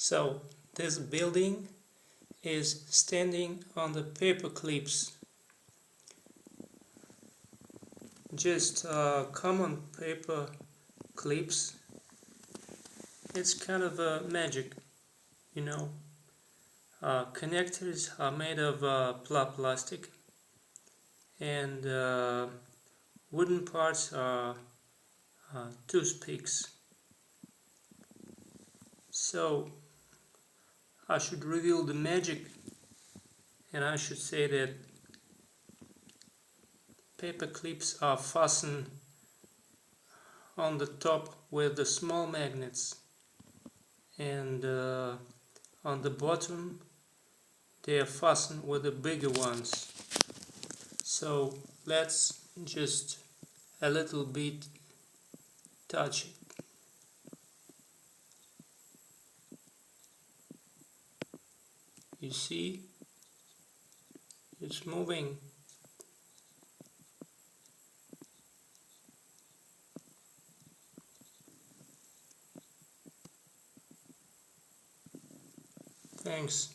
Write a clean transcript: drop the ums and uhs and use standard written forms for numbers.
So this building is standing on the paper clips, just common paper clips. It's kind of magic, you know. Connectors are made of plastic, and wooden parts are toothpicks. So I should reveal the magic, and I should say that paper clips are fastened on the top with the small magnets, and on the bottom they are fastened with the bigger ones. So let's just a little bit touch it. You see, it's moving. Thanks.